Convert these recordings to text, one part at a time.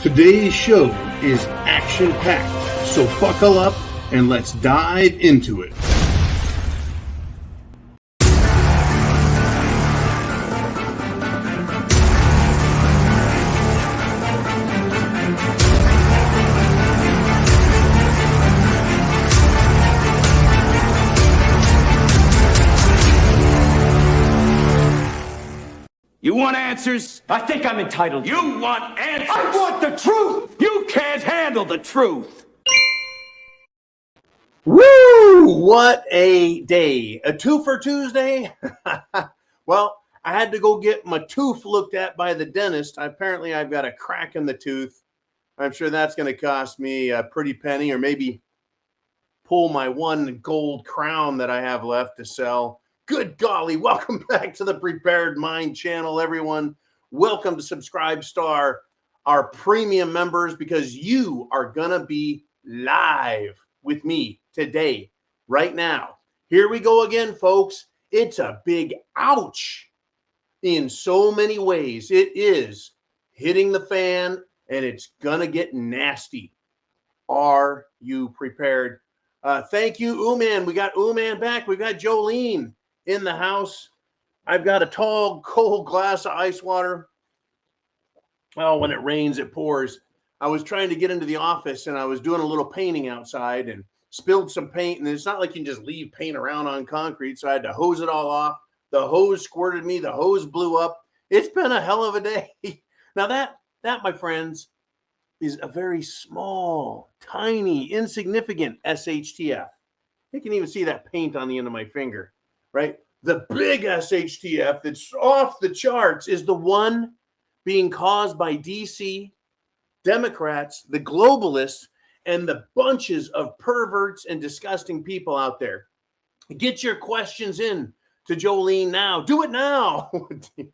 Today's show is action-packed, so buckle up and let's dive into it. You want answers? I think I'm entitled. You want answers? I want the truth! You can't handle the truth! Woo! What a day. A twofer Tuesday? Well, I had to go get my tooth looked at by the dentist. Apparently, I've got a crack in the tooth. I'm sure that's going to cost me a pretty penny, or maybe pull my one gold crown that I have left to sell. Good golly, welcome back to the Prepared Mind channel, everyone. Welcome to Subscribe Star, our premium members, because you are going to be live with me today, right now. Here we go again, folks. It's a big ouch in so many ways. It is hitting the fan, and it's going to get nasty. Are you prepared? Thank you, Uman. We got Uman back. We've got Jolene in the house. I've got a tall, cold glass of ice water. Oh, when it rains, it pours. I was trying to get into the office, and I was doing a little painting outside and spilled some paint. And it's not like you can just leave paint around on concrete, so I had to hose it all off. The hose squirted me. The hose blew up. It's been a hell of a day. Now that, my friends, is a very small, tiny, insignificant SHTF. You can even see that paint on the end of my finger. Right? The big SHTF that's off the charts is the one being caused by DC Democrats, the globalists, and the bunches of perverts and disgusting people out there. Get your questions in to Jolene now. Do it now.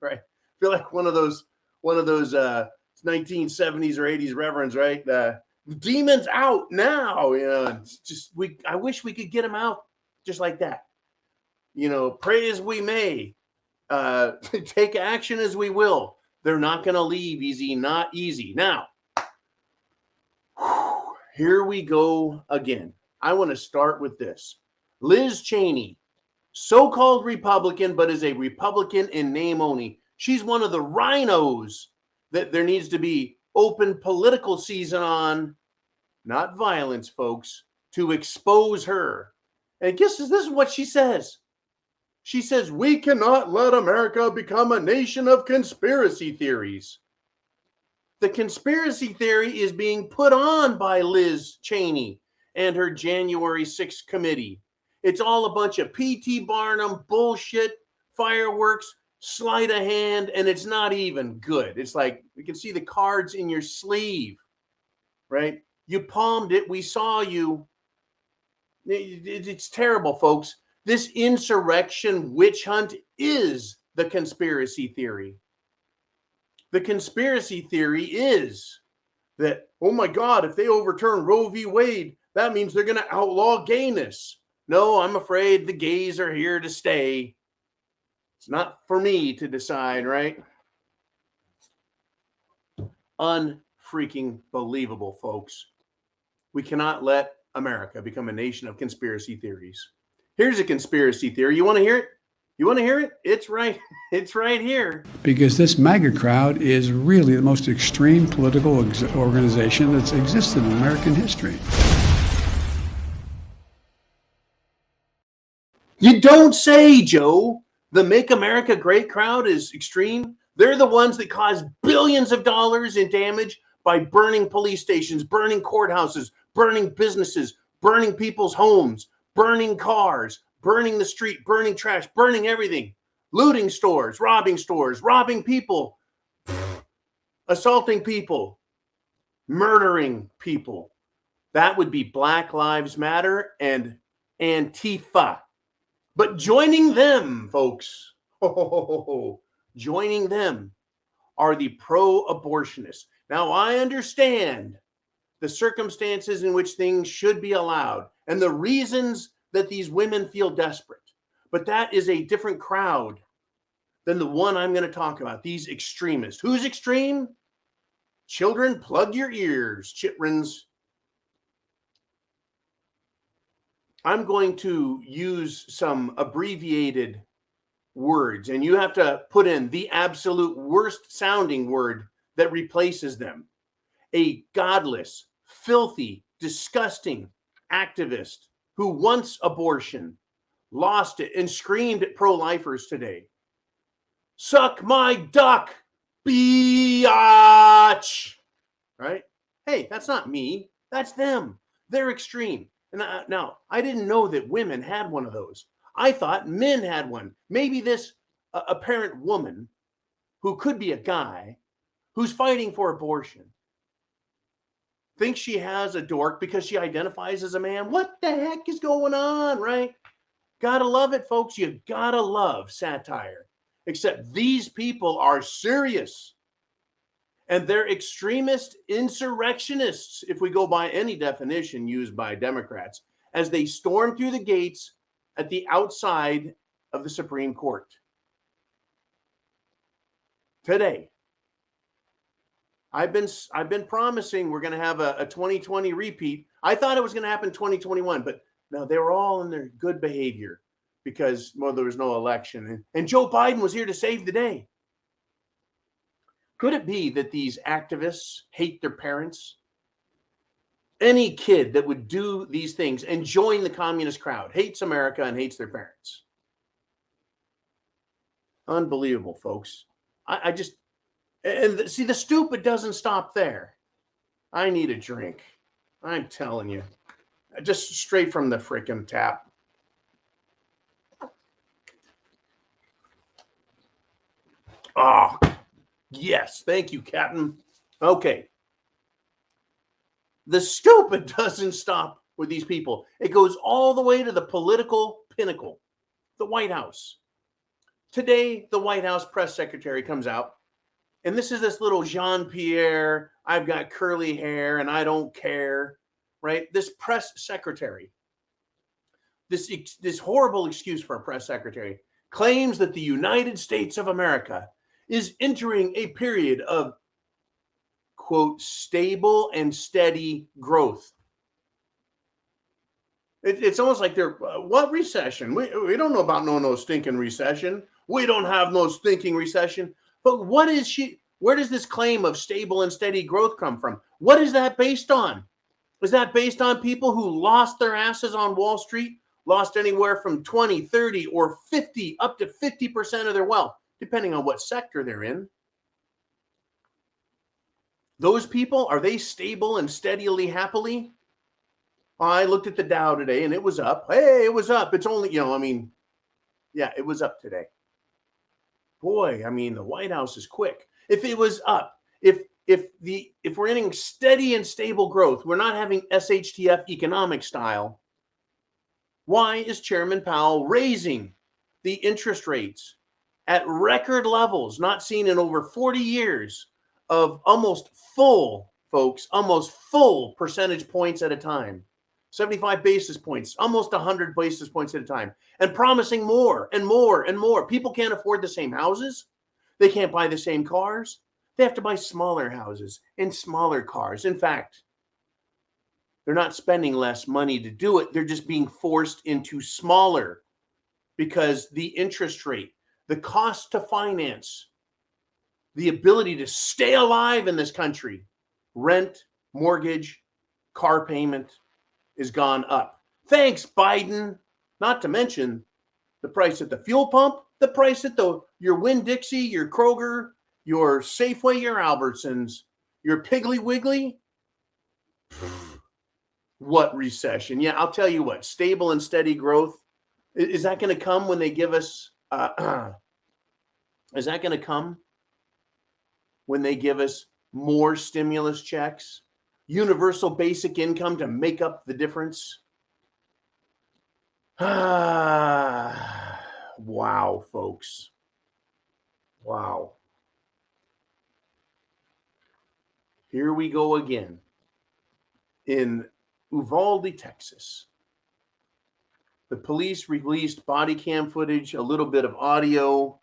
Right? I feel like one of those 1970s or 80s reverends, right? Demons out now. You know, it's just I wish we could get them out just like that. You know, pray as we may, take action as we will. They're not going to leave easy, not easy. Now, here we go again. I want to start with this. Liz Cheney, so-called Republican, but is a Republican in name only. She's one of the rhinos that there needs to be open political season on, not violence, folks, to expose her. And guess this is what she says. She says, we cannot let America become a nation of conspiracy theories. The conspiracy theory is being put on by Liz Cheney and her January 6th committee. It's all a bunch of P.T. Barnum bullshit, fireworks, sleight of hand, and it's not even good. It's like you can see the cards in your sleeve, right? You palmed it. We saw you. It's terrible, folks. This insurrection witch hunt is the conspiracy theory. The conspiracy theory is that, oh my God, if they overturn Roe v. Wade, that means they're going to outlaw gayness. No, I'm afraid the gays are here to stay. It's not for me to decide, right? Unfreaking believable, folks. We cannot let America become a nation of conspiracy theories. Here's a conspiracy theory. You want to hear it? You want to hear it? It's right. It's right here. Because this MAGA crowd is really the most extreme political organization that's existed in American history. You don't say, Joe. The Make America Great crowd is extreme. They're the ones that cause billions of dollars in damage by burning police stations, burning courthouses, burning businesses, burning people's homes, burning cars, burning the street, burning trash, burning everything, looting stores, robbing people, assaulting people, murdering people. That would be Black Lives Matter and Antifa. But joining them, folks, joining them are the pro-abortionists. Now, I understand the circumstances in which things should be allowed and the reasons that these women feel desperate. But that is a different crowd than the one I'm going to talk about, these extremists. Who's extreme? Children, plug your ears, chitrins. I'm going to use some abbreviated words, and you have to put in the absolute worst sounding word that replaces them. A godless, filthy, disgusting activist who wants abortion, lost it, and screamed at pro-lifers today. Suck my duck, biatch. Right? Hey, that's not me. That's them. They're extreme. And now, I didn't know that women had one of those. I thought men had one. Maybe this apparent woman who could be a guy who's fighting for abortion thinks she has a dork because she identifies as a man. What the heck is going on, right? Gotta love it, folks. You gotta love satire. Except these people are serious. And they're extremist insurrectionists, if we go by any definition used by Democrats, as they storm through the gates at the outside of the Supreme Court. Today, I've been promising we're going to have a 2020 repeat. I thought it was going to happen 2021, but no, they were all in their good behavior because, well, there was no election. And Joe Biden was here to save the day. Could it be that these activists hate their parents? Any kid that would do these things and join the communist crowd hates America and hates their parents. Unbelievable, folks. I just, and see, the stupid doesn't stop there. I need a drink. I'm telling you. Just straight from the frickin' tap. Oh, yes. Thank you, Captain. Okay. The stupid doesn't stop with these people. It goes all the way to the political pinnacle, the White House. Today, the White House press secretary comes out, and this is this little Jean-Pierre, I've got curly hair and I don't care, right? This press secretary, this horrible excuse for a press secretary, claims that the United States of America is entering a period of, quote, stable and steady growth. It's almost like they're, what recession? We don't know about no stinking recession. We don't have no stinking recession. But where does this claim of stable and steady growth come from? What is that based on? Is that based on people who lost their asses on Wall Street, lost anywhere from 20, 30, or 50, up to 50% of their wealth, depending on what sector they're in? Those people, are they stable and steadily happily? I looked at the Dow today and it was up. Hey, it was up. It's only, yeah, it was up today. Boy, the White House is quick. If it was up, if we're getting steady and stable growth, we're not having SHTF economic style, why is Chairman Powell raising the interest rates at record levels not seen in over 40 years of almost full percentage points at a time? 75 basis points, almost 100 basis points at a time, and promising more and more and more. People can't afford the same houses. They can't buy the same cars. They have to buy smaller houses and smaller cars. In fact, they're not spending less money to do it. They're just being forced into smaller because the interest rate, the cost to finance, the ability to stay alive in this country, rent, mortgage, car payment, is gone up. Thanks, Biden. Not to mention the price at the fuel pump, the price at your Winn-Dixie, your Kroger, your Safeway, your Albertsons, your Piggly Wiggly. What recession? Yeah, I'll tell you what, stable and steady growth. Is that going to come when they give us, is that going to come when they give us more stimulus checks? Universal basic income to make up the difference? Wow, folks. Wow. Here we go again. In Uvalde, Texas, the police released body cam footage, a little bit of audio,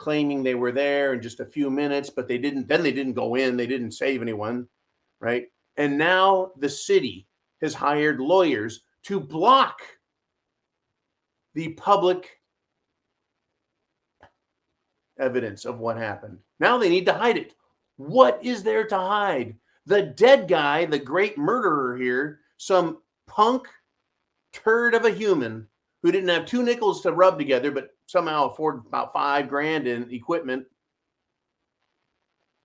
claiming they were there in just a few minutes, but they didn't go in, they didn't save anyone, right? And now the city has hired lawyers to block the public evidence of what happened. Now they need to hide it. What is there to hide? The dead guy, the great murderer here, some punk turd of a human who didn't have 2 nickels to rub together, but somehow afford about $5,000 in equipment.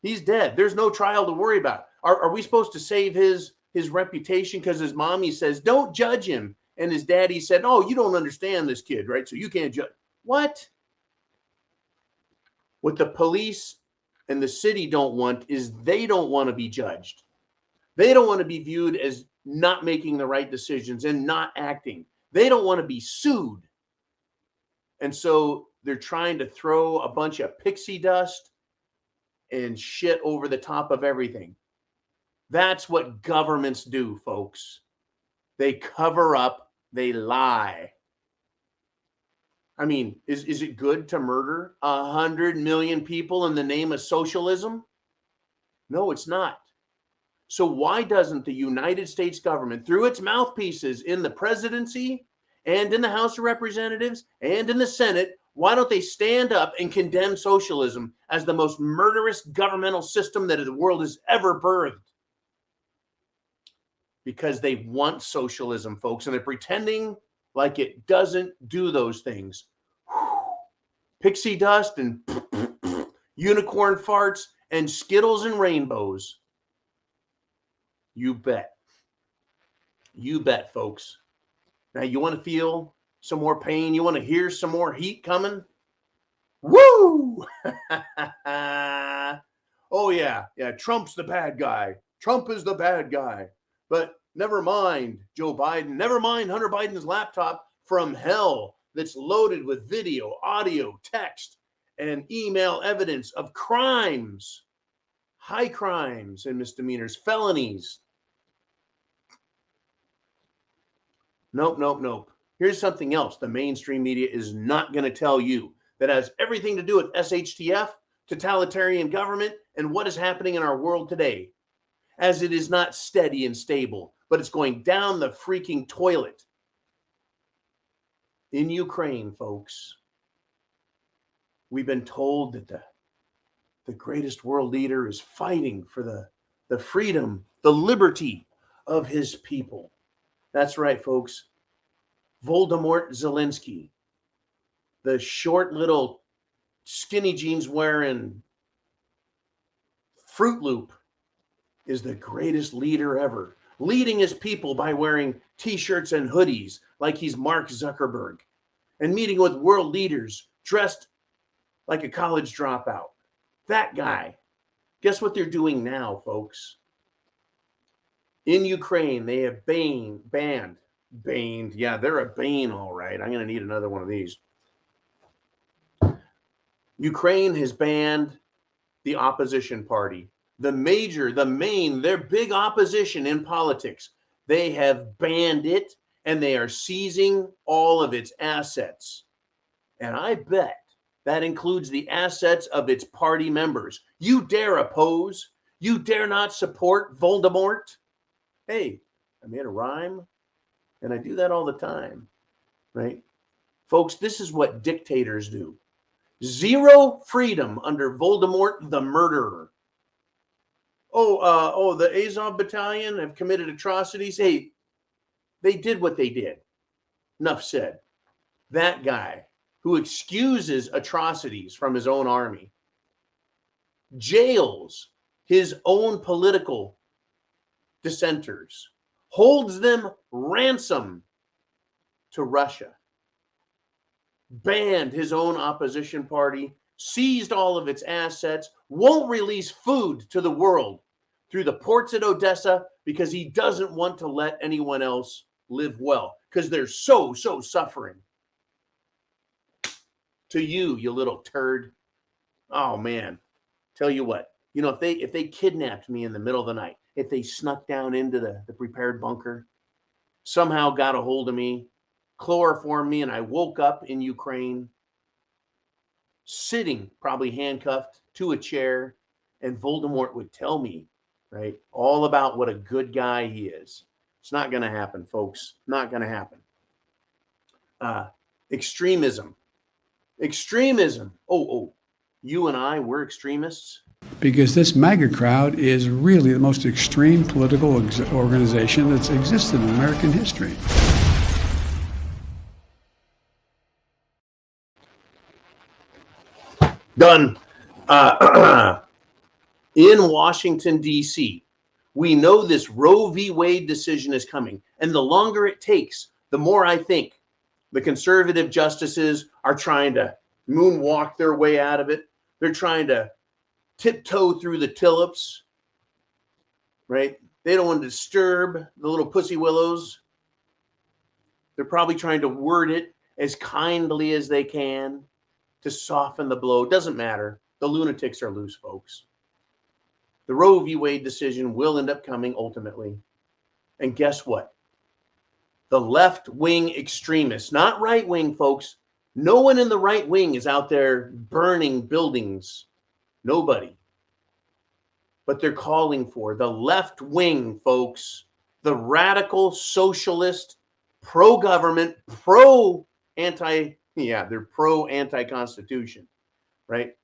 He's dead. There's no trial to worry about. Are we supposed to save his reputation because his mommy says, don't judge him? And his daddy said, oh, you don't understand this kid, right? So you can't judge. What? What the police and the city don't want is they don't want to be judged. They don't want to be viewed as not making the right decisions and not acting. They don't want to be sued. And so they're trying to throw a bunch of pixie dust and shit over the top of everything. That's what governments do, folks. They cover up, they lie. I mean, is it good to murder 100 million people in the name of socialism? No, it's not. So why doesn't the United States government, through its mouthpieces in the presidency and in the House of Representatives and in the Senate, why don't they stand up and condemn socialism as the most murderous governmental system that the world has ever birthed? Because they want socialism, folks, and they're pretending like it doesn't do those things. Pixie dust and unicorn farts and Skittles and rainbows. You bet. You bet, folks. Now, you want to feel some more pain? You want to hear some more heat coming? Woo! Oh, yeah. Yeah, Trump's the bad guy. Trump is the bad guy. But never mind Joe Biden. Never mind Hunter Biden's laptop from hell that's loaded with video, audio, text, and email evidence of crimes, high crimes and misdemeanors, felonies. Nope. Here's something else the mainstream media is not going to tell you that has everything to do with SHTF, totalitarian government, and what is happening in our world today. As it is not steady and stable, but it's going down the freaking toilet. In Ukraine, folks, we've been told that the greatest world leader is fighting for the freedom, the liberty of his people. That's right, folks. Voldemort Zelensky, the short little skinny jeans wearing Fruit Loop, is the greatest leader ever, leading his people by wearing t-shirts and hoodies like he's Mark Zuckerberg and meeting with world leaders dressed like a college dropout. That guy. Guess what they're doing now, folks? In Ukraine, they have banned. Yeah, they're a bane, all right. I'm going to need another one of these. Ukraine has banned the opposition party. Their big opposition in politics. They have banned it, and they are seizing all of its assets. And I bet that includes the assets of its party members. You dare oppose? You dare not support Voldemort? Hey, I made a rhyme, and I do that all the time, right? Folks, this is what dictators do. Zero freedom under Voldemort, the murderer. The Azov Battalion have committed atrocities. Hey, they did what they did. Enough said. That guy who excuses atrocities from his own army, jails his own political dissenters, holds them ransom to Russia, banned his own opposition party, seized all of its assets, won't release food to the world through the ports at Odessa because he doesn't want to let anyone else live well because they're so suffering. To you little turd. Oh, man. Tell you what, if they kidnapped me in the middle of the night, if they snuck down into the prepared bunker, somehow got a hold of me, chloroformed me, and I woke up in Ukraine, sitting, probably handcuffed to a chair, and Voldemort would tell me, right, all about what a good guy he is. It's not going to happen, folks. Not going to happen. Extremism. Extremism. Oh, you and I, we're extremists. Because this MAGA crowd is really the most extreme political organization that's existed in American history. Done. In Washington, D.C., we know this Roe v. Wade decision is coming. And the longer it takes, the more I think the conservative justices are trying to moonwalk their way out of it. They're trying to tiptoe through the tulips, right? They don't want to disturb the little pussy willows. They're probably trying to word it as kindly as they can to soften the blow. Doesn't matter. The lunatics are loose, folks. The Roe v. Wade decision will end up coming ultimately. And guess what? The left-wing extremists, not right-wing, folks. No one in the right wing is out there burning buildings. Nobody. But they're calling for the left wing, folks, the radical socialist, pro-government, they're pro-anti-constitution, right?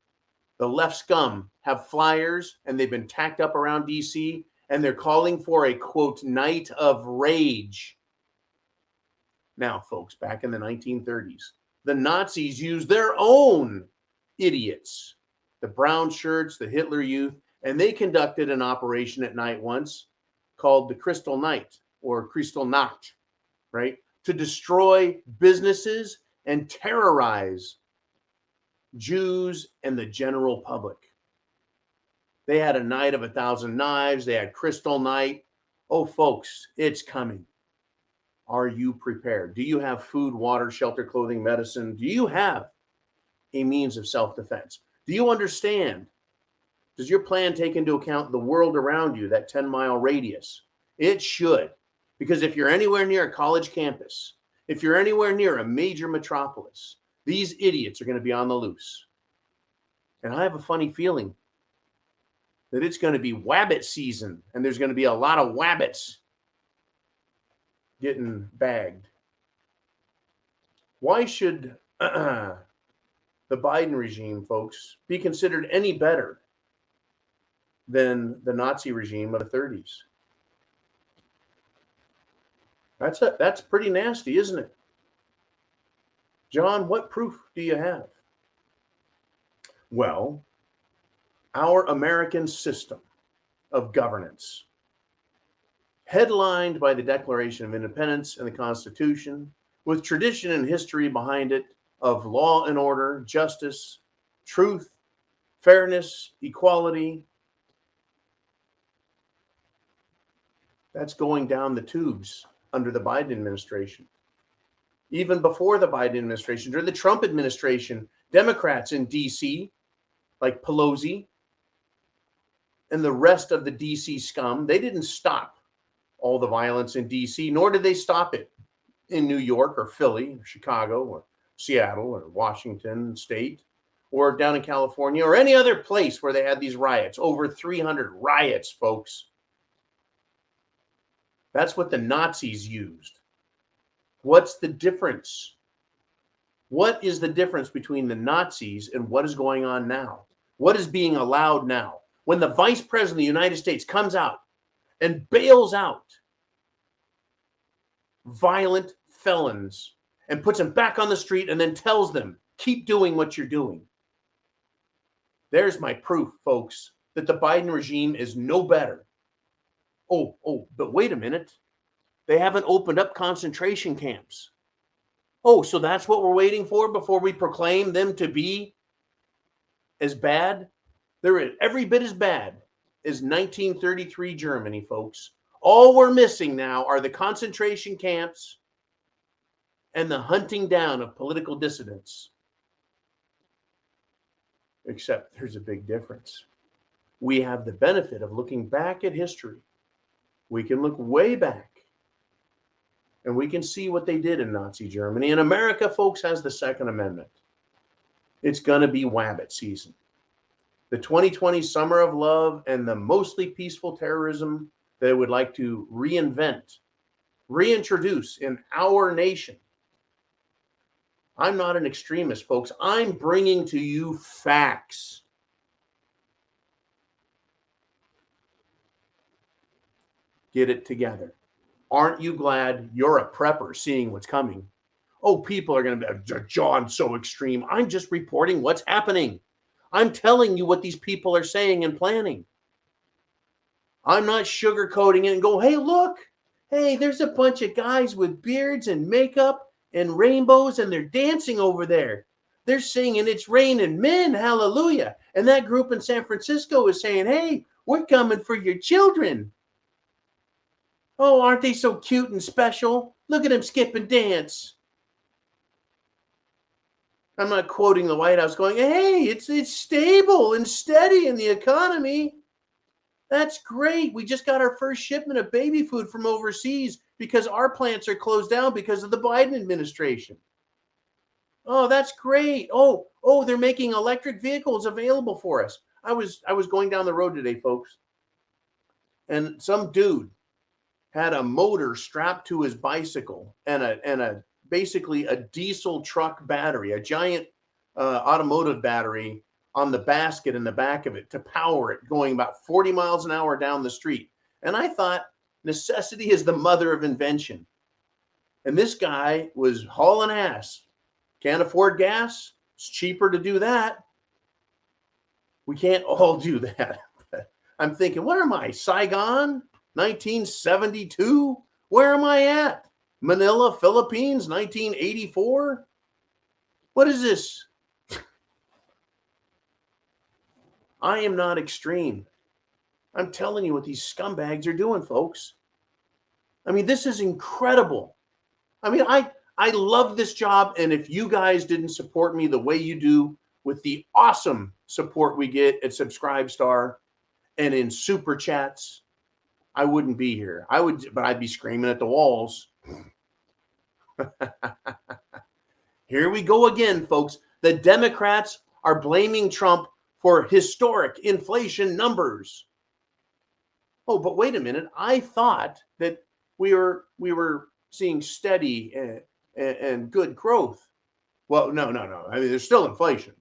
The left scum have flyers and they've been tacked up around DC and they're calling for a, quote, night of rage. Now, folks, back in the 1930s, the Nazis used their own idiots, the brown shirts, the Hitler Youth, and they conducted an operation at night once called the Crystal Night or Kristallnacht, right? To destroy businesses and terrorize Jews and the general public. They had a night of 1,000 knives. They had Crystal Night. Oh, folks, it's coming. Are you prepared? Do you have food, water, shelter, clothing, medicine? Do you have a means of self-defense? Do you understand? Does your plan take into account the world around you, that 10-mile radius? It should. Because if you're anywhere near a college campus, if you're anywhere near a major metropolis, these idiots are going to be on the loose. And I have a funny feeling that it's going to be wabbit season, and there's going to be a lot of wabbits getting bagged. Why should the Biden regime, folks, be considered any better than the Nazi regime of the 30s? That's pretty nasty, isn't it? John, what proof do you have? Well, our American system of governance, headlined by the Declaration of Independence and the Constitution, with tradition and history behind it of law and order, justice, truth, fairness, equality, that's going down the tubes under the Biden administration. Even before the Biden administration, during the Trump administration, Democrats in D.C., like Pelosi and the rest of the D.C. scum, they didn't stop all the violence in D.C., nor did they stop it in New York or Philly or Chicago or Seattle or Washington State or down in California or any other place where they had these riots. Over 300 riots, folks. That's what the Nazis used. What's the difference? What is the difference between the Nazis and what is going on now? What is being allowed now? When the Vice President of the United States comes out and bails out violent felons and puts them back on the street and then tells them, keep doing what you're doing. There's my proof, folks, that the Biden regime is no better. Oh, but wait a minute. They haven't opened up concentration camps. Oh, so that's what we're waiting for before we proclaim them to be as bad? They're every bit as bad as 1933 Germany, folks. All we're missing now are the concentration camps and the hunting down of political dissidents. Except there's a big difference. We have the benefit of looking back at history. We can look way back and we can see what they did in Nazi Germany. And America, folks, has the Second Amendment. It's going to be Wabbit season. The 2020 summer of love and the mostly peaceful terrorism they would like to reintroduce in our nation. I'm not an extremist, folks. I'm bringing to you facts. Get it together. Aren't you glad you're a prepper seeing what's coming? Oh, people are going to be, John, so extreme. I'm just reporting what's happening. I'm telling you what these people are saying and planning. I'm not sugarcoating it and go, hey, look, hey, there's a bunch of guys with beards and makeup and rainbows, and they're dancing over there. They're singing, it's raining men, hallelujah. And that group in San Francisco is saying, hey, we're coming for your children. Oh, aren't they so cute and special? Look at them skip and dance. I'm not quoting the White House going, hey, it's stable and steady in the economy. That's great. We just got our first shipment of baby food from overseas because our plants are closed down because of the Biden administration. Oh, that's great. Oh, they're making electric vehicles available for us. I was going down the road today, folks, and some dude had a motor strapped to his bicycle and a basically a diesel truck battery, a giant automotive battery on the basket in the back of it to power it, going about 40 miles an hour down the street. And I thought, necessity is the mother of invention. And this guy was hauling ass. Can't afford gas. It's cheaper to do that. We can't all do that. I'm thinking, what am I, Saigon, 1972? Where am I at? Manila, Philippines, 1984? What is this? I am not extreme. I'm telling you what these scumbags are doing, folks. I mean, this is incredible. I mean, I love this job, and if you guys didn't support me the way you do with the awesome support we get at Subscribestar and in Super Chats, I wouldn't be here. But I'd be screaming at the walls. Here we go again, folks. The Democrats are blaming Trump for historic inflation numbers. Oh, but wait a minute. I thought that we were seeing steady and good growth. Well, no. I mean, there's still inflation.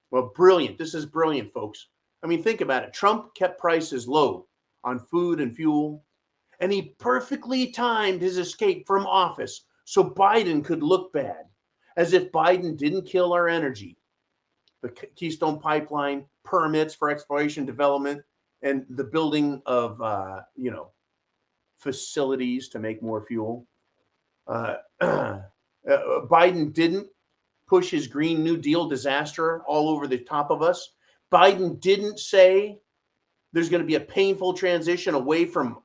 Well, brilliant. This is brilliant, folks. I mean, think about it. Trump kept prices low on food and fuel, and he perfectly timed his escape from office so Biden could look bad, as if Biden didn't kill our energy. The Keystone Pipeline, permits for exploration development, and the building of, facilities to make more fuel. Biden didn't push his Green New Deal disaster all over the top of us. Biden didn't say there's going to be a painful transition away from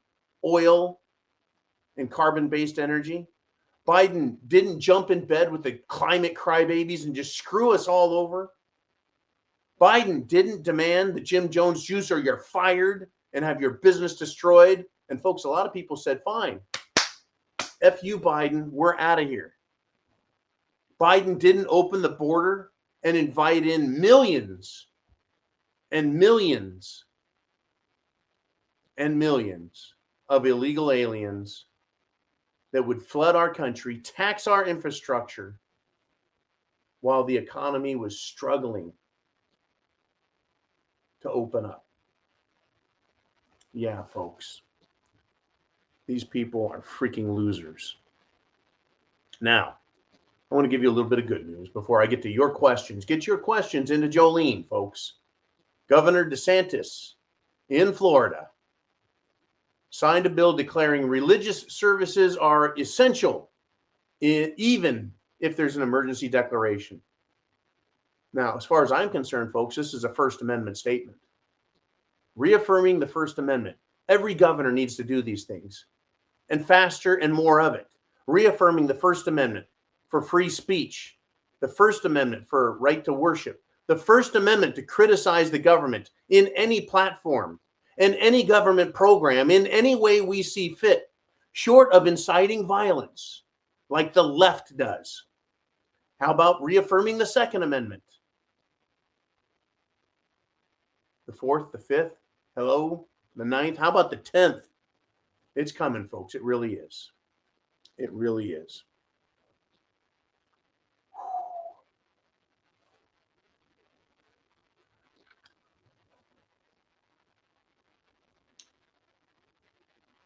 oil and carbon-based energy. Biden didn't jump in bed with the climate crybabies and just screw us all over. Biden didn't demand the Jim Jones juice or you're fired and have your business destroyed. And folks, a lot of people said, fine, F you, Biden, we're out of here. Biden didn't open the border and invite in millions and millions and millions of illegal aliens that would flood our country, tax our infrastructure while the economy was struggling to open up. Yeah, folks. These people are freaking losers. Now, I want to give you a little bit of good news before I get to your questions. Get your questions into Jolene, folks. Governor DeSantis in Florida signed a bill declaring religious services are essential, even if there's an emergency declaration. Now, as far as I'm concerned, folks, this is a First Amendment statement. Reaffirming the First Amendment. Every governor needs to do these things, and faster and more of it. Reaffirming the First Amendment for free speech, the First Amendment for right to worship, the First Amendment to criticize the government in any platform and any government program in any way we see fit, short of inciting violence like the left does. How about reaffirming the Second Amendment? The 4th, the 5th, hello, the 9th. How about the 10th? It's coming, folks. It really is. It really is.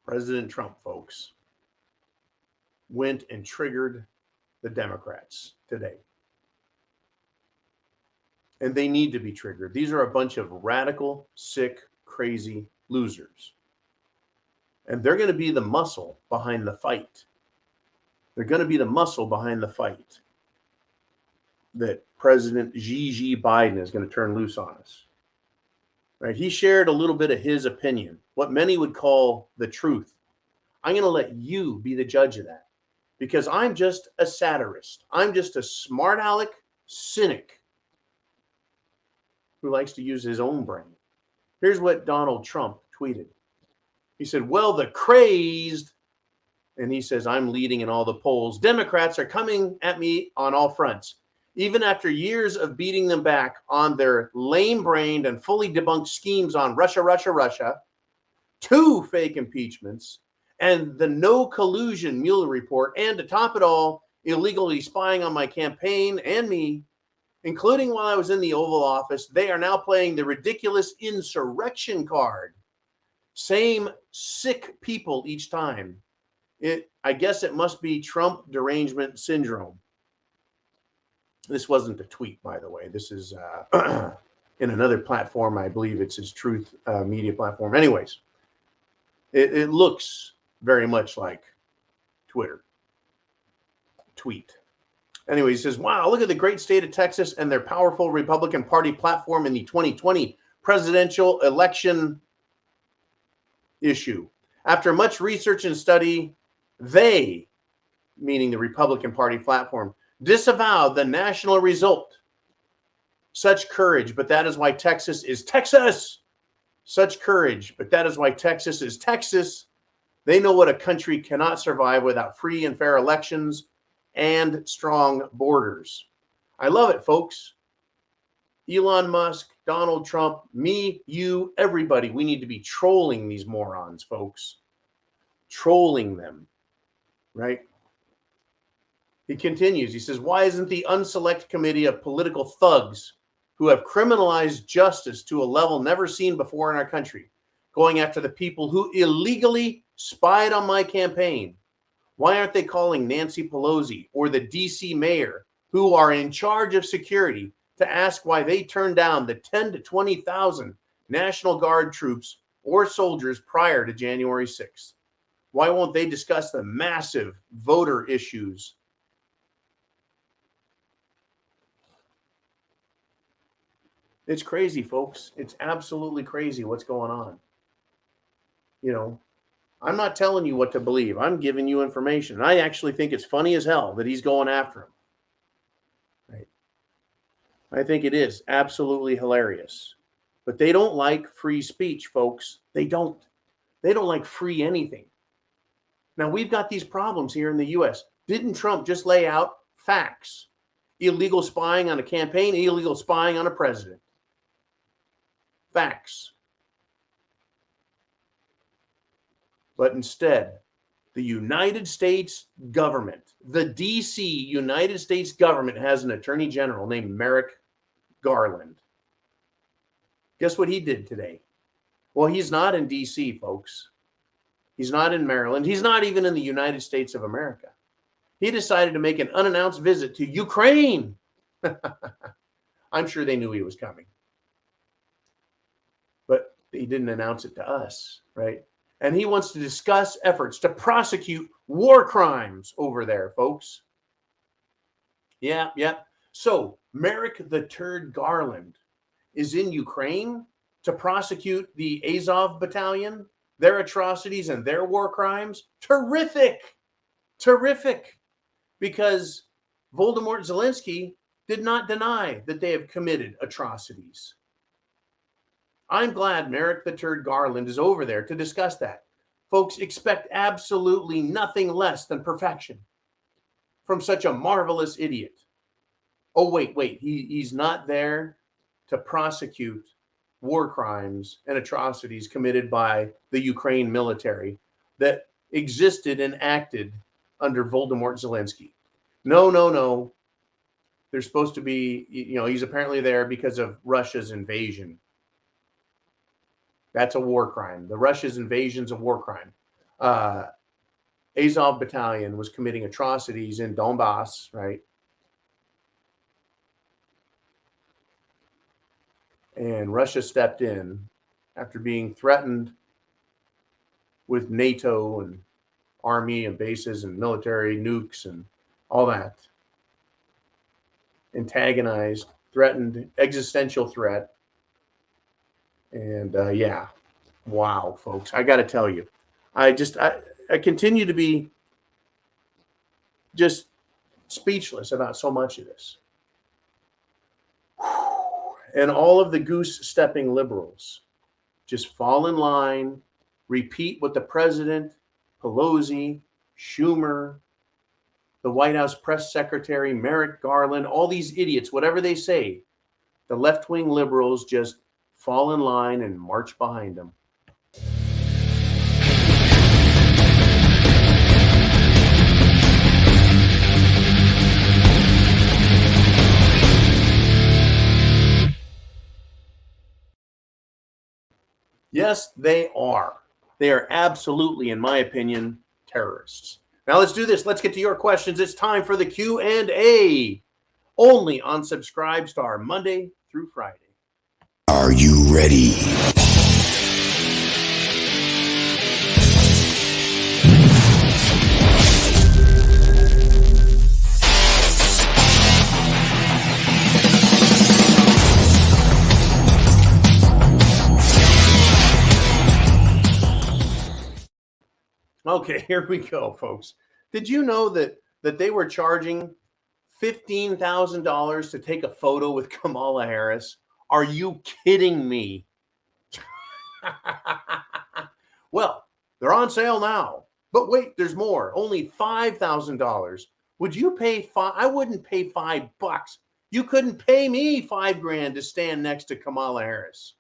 President Trump, folks, went and triggered the Democrats today. And they need to be triggered. These are a bunch of radical, sick, crazy losers. And they're going to be the muscle behind the fight. They're going to be the muscle behind the fight that President Xi Biden is going to turn loose on us. Right? He shared a little bit of his opinion, what many would call the truth. I'm going to let you be the judge of that because I'm just a satirist. I'm just a smart aleck cynic who likes to use his own brain. Here's what Donald Trump tweeted. He said, well, the crazed, and he says, I'm leading in all the polls. Democrats are coming at me on all fronts. Even after years of beating them back on their lame-brained and fully debunked schemes on Russia, 2 fake impeachments, and the no collusion Mueller report, and to top it all, illegally spying on my campaign and me, including while I was in the Oval Office, they are now playing the ridiculous insurrection card. Same sick people each time. I guess it must be Trump derangement syndrome. This wasn't a tweet, by the way. This is in another platform. I believe it's his Truth media platform. Anyways, it looks very much like Twitter. Tweet. Anyway, he says, wow, look at the great state of Texas and their powerful Republican Party platform in the 2020 presidential election issue. After much research and study, they, meaning the Republican Party platform, disavowed the national result. Such courage, but that is why Texas is Texas. Such courage, but that is why Texas is Texas. They know what a country cannot survive without free and fair elections and strong borders. I love it, folks. Elon Musk, Donald Trump, me, you, everybody. We need to be trolling these morons, folks. Trolling them, right? He continues. He says, why isn't the unselect committee of political thugs who have criminalized justice to a level never seen before in our country going after the people who illegally spied on my campaign? Why aren't they calling Nancy Pelosi or the DC mayor who are in charge of security to ask why they turned down the 10 to 20,000 National Guard troops or soldiers prior to January 6th? Why won't they discuss the massive voter issues? It's crazy, folks. It's absolutely crazy what's going on. You know, I'm not telling you what to believe. I'm giving you information. I actually think it's funny as hell that he's going after him. Right? I think it is absolutely hilarious. But they don't like free speech, folks. They don't. They don't like free anything. Now, we've got these problems here in the U.S. Didn't Trump just lay out facts? Illegal spying on a campaign, illegal spying on a president. Facts. But instead, the United States government, the DC United States government, has an attorney general named Merrick Garland. Guess what he did today? Well, he's not in DC, folks. He's not in Maryland. He's not even in the United States of America. He decided to make an unannounced visit to Ukraine. I'm sure they knew he was coming. But he didn't announce it to us, right? And he wants to discuss efforts to prosecute war crimes over there, folks. Yeah. So Merrick the Turd Garland is in Ukraine to prosecute the Azov battalion, their atrocities and their war crimes. Terrific. Because Volodymyr Zelensky did not deny that they have committed atrocities. I'm glad Merrick the Turd Garland is over there to discuss that. Folks, expect absolutely nothing less than perfection from such a marvelous idiot. Oh, wait. He's not there to prosecute war crimes and atrocities committed by the Ukraine military that existed and acted under Voldemort Zelensky. No, no, no. They're supposed to be, he's apparently there because of Russia's invasion. That's a war crime. The Russia's invasion's a war crime. Azov Battalion was committing atrocities in Donbass, right? And Russia stepped in after being threatened with NATO and army and bases and military nukes and all that. Antagonized, threatened, existential threat. And yeah, wow, folks, I got to tell you, I continue to be just speechless about so much of this. And all of the goose-stepping liberals just fall in line, repeat what the president, Pelosi, Schumer, the White House press secretary, Merrick Garland, all these idiots, whatever they say, the left-wing liberals just fall in line and march behind them. Yes, they are. They are absolutely, in my opinion, terrorists. Now let's do this. Let's get to your questions. It's time for the Q&A. Only on Subscribestar, Monday through Friday. Are you ready? Okay, here we go, folks. Did you know that they were charging $15,000 to take a photo with Kamala Harris? Are you kidding me? Well, they're on sale now. But wait, there's more. Only $5,000. Would you pay I wouldn't pay $5. You couldn't pay me $5,000 to stand next to Kamala Harris.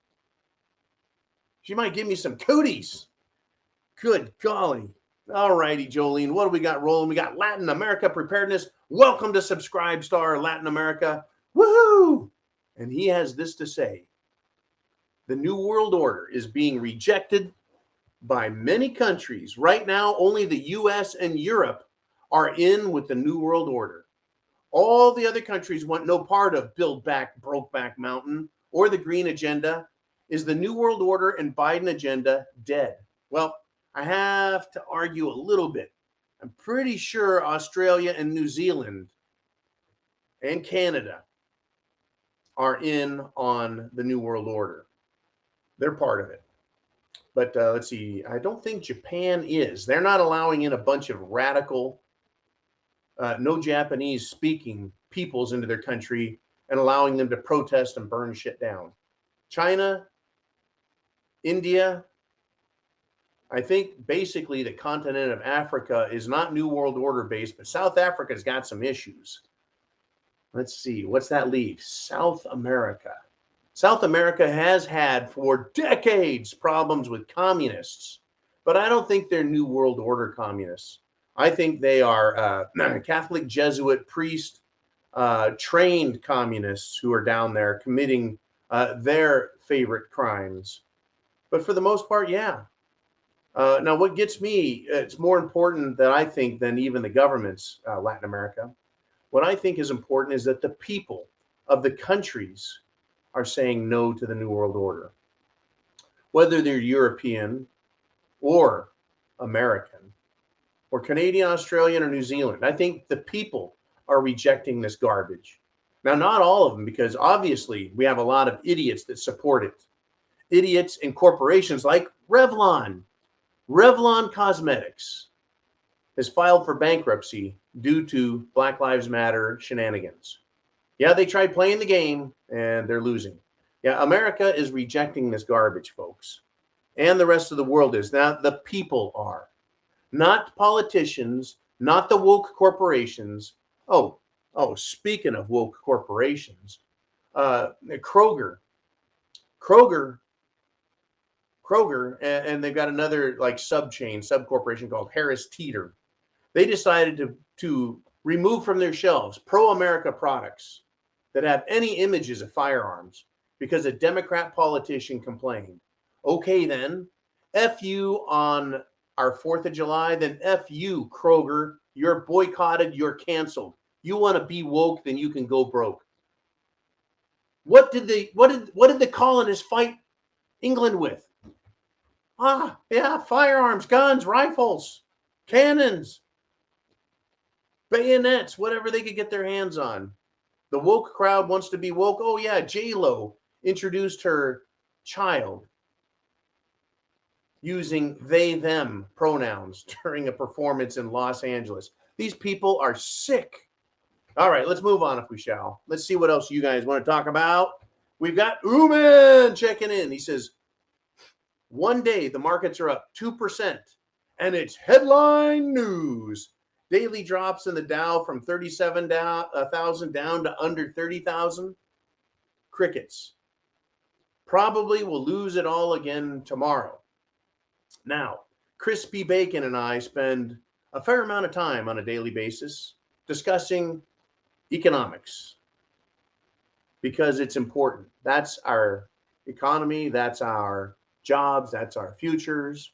She might give me some cooties. Good golly. All righty, Jolene, what do we got rolling? We got Latin America preparedness. Welcome to Subscribestar Latin America. Woohoo! And he has this to say. The New World Order is being rejected by many countries. Right now, only the US and Europe are in with the New World Order. All the other countries want no part of Build Back, Broke Back Mountain or the Green Agenda. Is the New World Order and Biden agenda dead? Well, I have to argue a little bit. I'm pretty sure Australia and New Zealand and Canada are in on the New World Order. They're part of it. But let's see. I don't think Japan is. They're not allowing in a bunch of radical, no Japanese speaking peoples into their country and allowing them to protest and burn shit down. China, India, I think basically the continent of Africa is not New World Order based, but South Africa's got some issues. Let's see, what's that leave? South America. South America has had for decades problems with communists, but I don't think they're New World Order communists. I think they are Catholic Jesuit priest trained communists who are down there committing their favorite crimes. But for the most part, yeah. Now, what gets me, it's more important that I think than even the governments, Latin America. What I think is important is that the people of the countries are saying no to the New World Order. Whether they're European or American or Canadian, Australian, or New Zealand, I think the people are rejecting this garbage. Now, not all of them, because obviously we have a lot of idiots that support it. Idiots in corporations like Revlon. Revlon Cosmetics has filed for bankruptcy due to Black Lives Matter shenanigans. Yeah, they tried playing the game and they're losing. Yeah, America is rejecting this garbage, folks. And the rest of the world is. Now, the people are. Not politicians, not the woke corporations. Oh, speaking of woke corporations, Kroger Kroger, and they've got another like sub corporation called Harris Teeter. They decided to remove from their shelves pro-America products that have any images of firearms because a Democrat politician complained. Okay, then, F you on our 4th of July, then F you, Kroger. You're boycotted, you're canceled. You want to be woke, then you can go broke. What did the colonists fight England with? Firearms, guns, rifles, cannons, bayonets, whatever they could get their hands on. The woke crowd wants to be woke. Oh yeah, J-Lo introduced her child using they, them pronouns during a performance in Los Angeles. These people are sick. All right, let's move on if we shall. Let's see what else you guys want to talk about. We've got Uman checking in. He says, one day the markets are up 2%, and it's headline news. Daily drops in the Dow from 37,000 down to under 30,000. Crickets. Probably will lose it all again tomorrow. Now, Crispy Bacon and I spend a fair amount of time on a daily basis discussing economics because it's important. That's our economy. That's our jobs. That's our futures,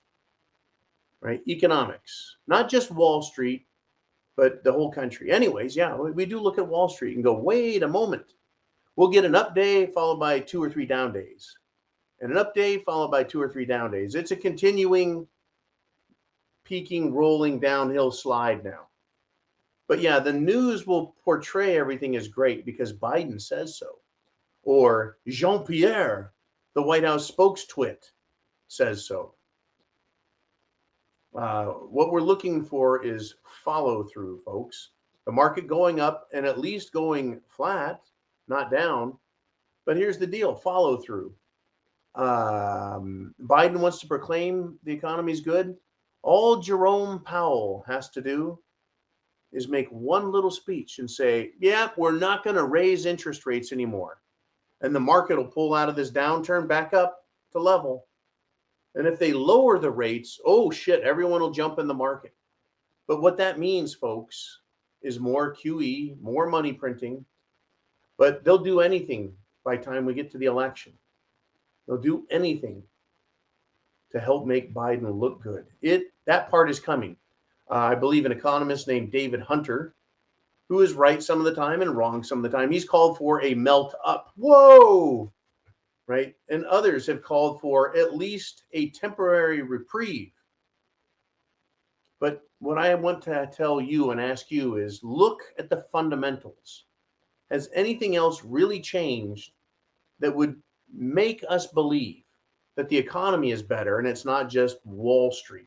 right? Economics, not just Wall Street, but the whole country. Anyways, yeah, we do look at Wall Street and go, wait a moment. We'll get an up day followed by 2 or 3 down days. And an up day followed by 2 or 3 down days. It's a continuing, peaking, rolling downhill slide now. But yeah, the news will portray everything as great because Biden says so. Or Jean-Pierre, the White House spokestwit, says so. What we're looking for is follow through, folks. The market going up and at least going flat, not down. But here's the deal, follow through. Biden wants to proclaim the economy is good. All Jerome Powell has to do is make one little speech and say, yeah, we're not going to raise interest rates anymore. And the market will pull out of this downturn back up to level. And if they lower the rates, oh shit, everyone will jump in the market. But what that means, folks, is more QE, more money printing. But they'll do anything by the time we get to the election. They'll do anything to help make Biden look good. That part is coming. I believe an economist named David Hunter, who is right some of the time and wrong some of the time. He's called for a melt up. Whoa! Right? And others have called for at least a temporary reprieve. But what I want to tell you and ask you is look at the fundamentals. Has anything else really changed that would make us believe that the economy is better and it's not just Wall Street?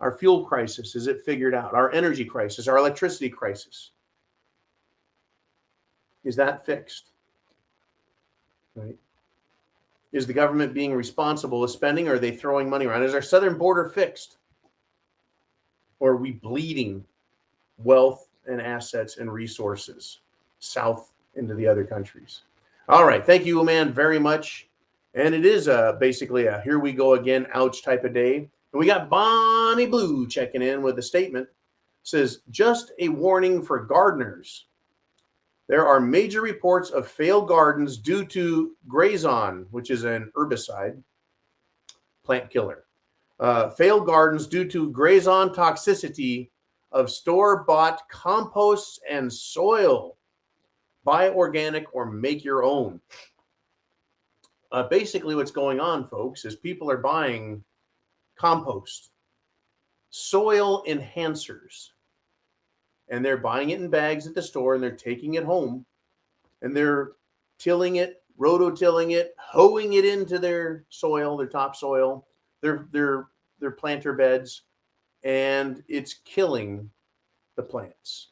Our fuel crisis, is it figured out? Our energy crisis, our electricity crisis, is that fixed? Right? Is the government being responsible with spending, or are they throwing money around? Is our southern border fixed? Or are we bleeding wealth and assets and resources south into the other countries? All right. Thank you, man, very much. And it is basically a here we go again, ouch type of day. And we got Bonnie Blue checking in with a statement. It says, just a warning for gardeners. There are major reports of failed gardens due to Grazon, which is an herbicide, plant killer. Failed gardens due to Grazon toxicity of store-bought composts and soil. Buy organic or make your own. Basically what's going on, folks, is people are buying compost, soil enhancers, and they're buying it in bags at the store and they're taking it home and they're tilling it, rototilling it, hoeing it into their soil, their topsoil, their planter beds, and it's killing the plants,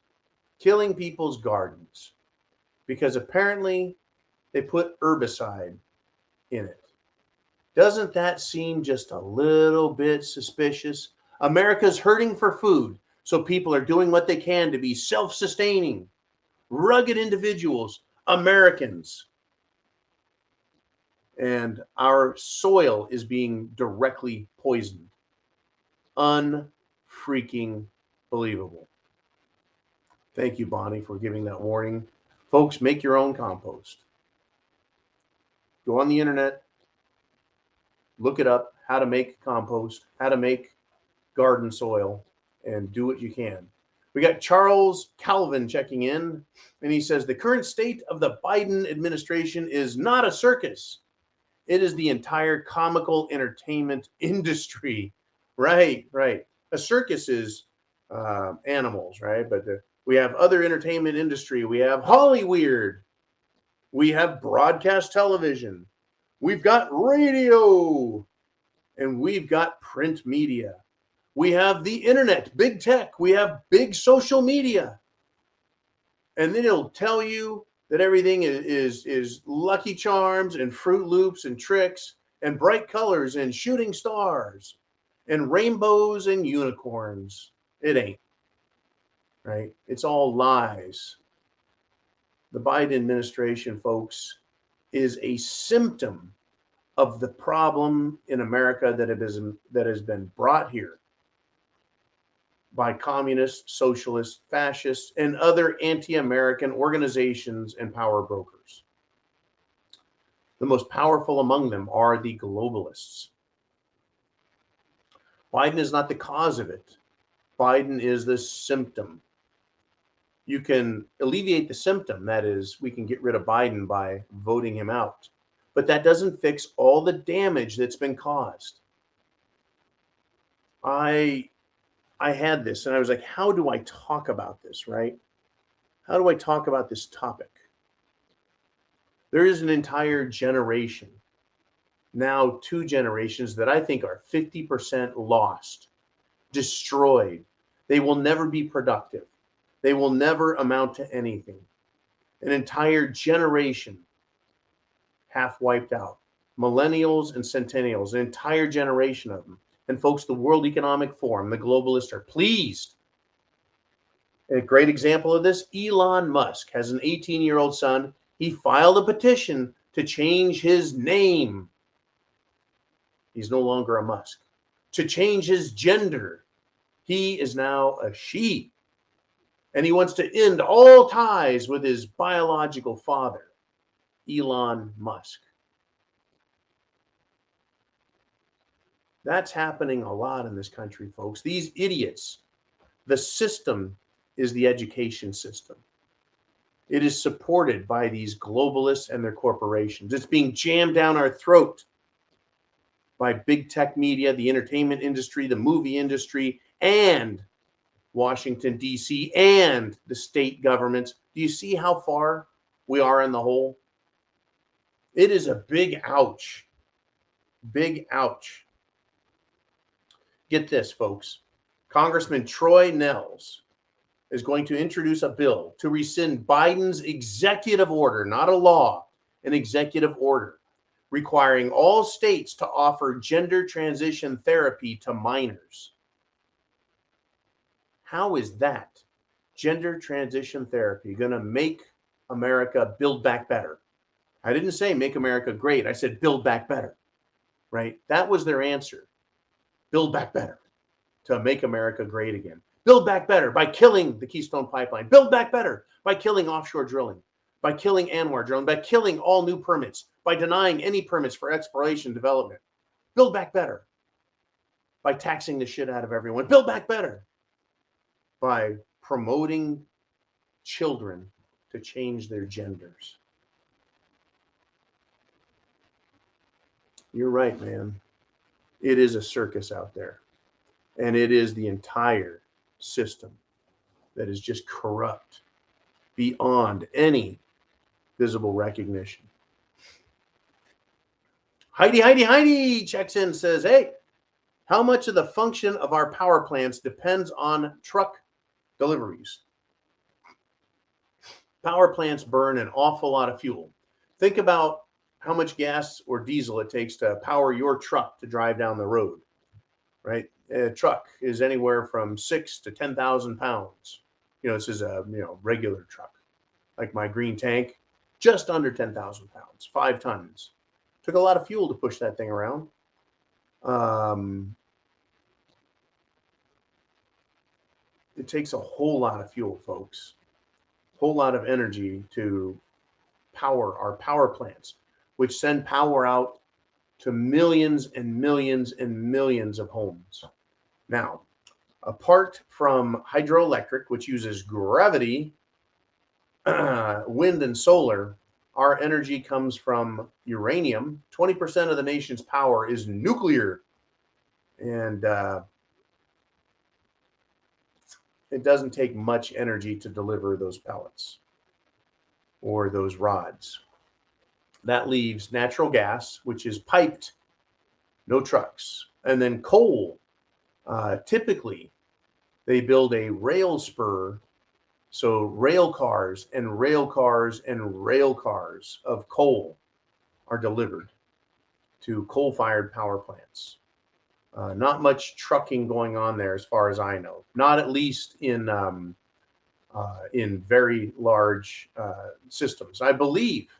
killing people's gardens because apparently they put herbicide in it. Doesn't that seem just a little bit suspicious? America's hurting for food, so people are doing what they can to be self-sustaining, rugged individuals, Americans. and our soil is being directly poisoned. Unfreaking believable. Thank you, Bonnie, for giving that warning. Folks, make your own compost. Go on the internet, look it up, how to make compost, how to make garden soil, and do what you can. We got Charles Calvin checking in, and he says the current state of the Biden administration is not a circus. It is the entire comical entertainment industry. Right. A circus is animals, right? But we have other entertainment industry. We have Hollyweird. We have broadcast television. We've got radio. And we've got print media. We have the internet, big tech. We have big social media. And then it'll tell you that everything is Lucky Charms and Fruit Loops and tricks and bright colors and shooting stars and rainbows and unicorns. It ain't, right? It's all lies. The Biden administration, folks, is a symptom of the problem in America that has been brought here by communists, socialists, fascists, and other anti-American organizations and power brokers. The most powerful among them are the globalists. Biden is not the cause of it. Biden is the symptom. You can alleviate the symptom. That is, we can get rid of Biden by voting him out. But that doesn't fix all the damage that's been caused. I had this and I was like, how do I talk about this, right? How do I talk about this topic? There is an entire generation, now 2 generations, that I think are 50% lost, destroyed. They will never be productive. They will never amount to anything. An entire generation half wiped out. Millennials and centennials, an entire generation of them. And folks, the World Economic Forum, the globalists are pleased. A great example of this, Elon Musk has an 18-year-old son. He filed a petition to change his name. He's no longer a Musk. To change his gender. He is now a she. And he wants to end all ties with his biological father, Elon Musk. That's happening a lot in this country, folks. These idiots. The system is the education system. It is supported by these globalists and their corporations. It's being jammed down our throat by big tech media, the entertainment industry, the movie industry, and Washington, D.C., and the state governments. Do you see how far we are in the hole? It is a big ouch. Big ouch. Get this, folks. Congressman Troy Nehls is going to introduce a bill to rescind Biden's executive order, not a law, an executive order requiring all states to offer gender transition therapy to minors. How is that gender transition therapy going to make America build back better? I didn't say make America great. I said build back better, right? That was their answer. Build back better to make America great again. Build back better by killing the Keystone Pipeline. Build back better by killing offshore drilling, by killing Anwar drilling, by killing all new permits, by denying any permits for exploration development. Build back better by taxing the shit out of everyone. Build back better by promoting children to change their genders. You're right, man. It is a circus out there. And it is the entire system that is just corrupt beyond any visible recognition. Heidi checks in and says, hey, how much of the function of our power plants depends on truck deliveries? Power plants burn an awful lot of fuel. Think about how much gas or diesel it takes to power your truck to drive down the road, right? A truck is anywhere from 6 to 10,000 pounds. This is a regular truck, like my green tank, just under 10,000 pounds, 5 tons Took a lot of fuel to push that thing around. It takes a whole lot of fuel, folks. Whole lot of energy to power our power plants, which send power out to millions and millions and millions of homes. Now, apart from hydroelectric, which uses gravity, wind and solar, our energy comes from uranium. 20% of the nation's power is nuclear. And it doesn't take much energy to deliver those pellets or those rods. That leaves natural gas, which is piped, no trucks. And then coal. Typically, they build a rail spur. So rail cars and rail cars and rail cars of coal are delivered to coal-fired power plants. Not much trucking going on there, as far as I know. Not at least in very large systems. I believe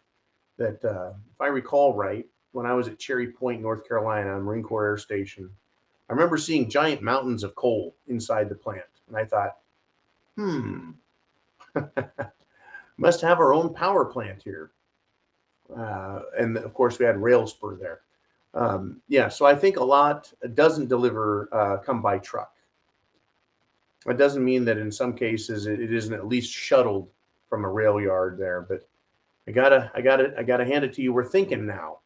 that, if I recall right, when I was at Cherry Point, North Carolina, Marine Corps Air Station, I remember seeing giant mountains of coal inside the plant, and I thought, must have our own power plant here. And of course, we had rail spur there. So I think a lot doesn't come by truck. It doesn't mean that in some cases it isn't at least shuttled from a rail yard there, but I gotta hand it to you. We're thinking now,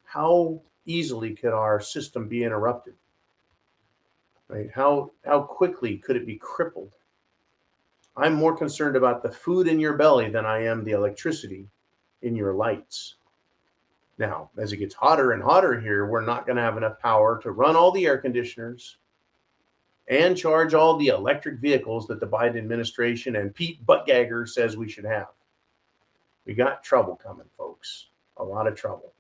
how easily could our system be interrupted? Right? How quickly could it be crippled? I'm more concerned about the food in your belly than I am the electricity in your lights. Now, as it gets hotter and hotter here, we're not going to have enough power to run all the air conditioners and charge all the electric vehicles that the Biden administration and Pete Buttigieg says we should have. We got trouble coming, folks. A lot of trouble.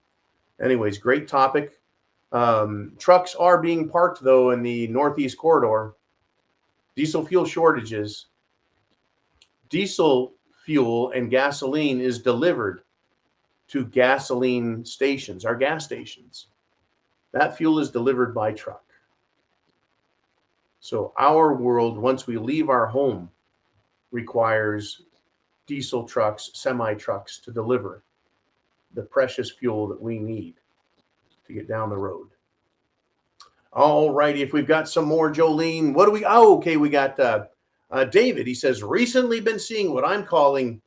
Anyways, great topic. Trucks are being parked, though, in the Northeast corridor. Diesel fuel shortages. Diesel fuel and gasoline is delivered to gasoline stations, our gas stations. That fuel is delivered by truck. So our world, once we leave our home, requires diesel trucks, semi-trucks to deliver the precious fuel that we need to get down the road. All righty, if we've got some more, Jolene, what do we, we got David. He says, recently been seeing what I'm calling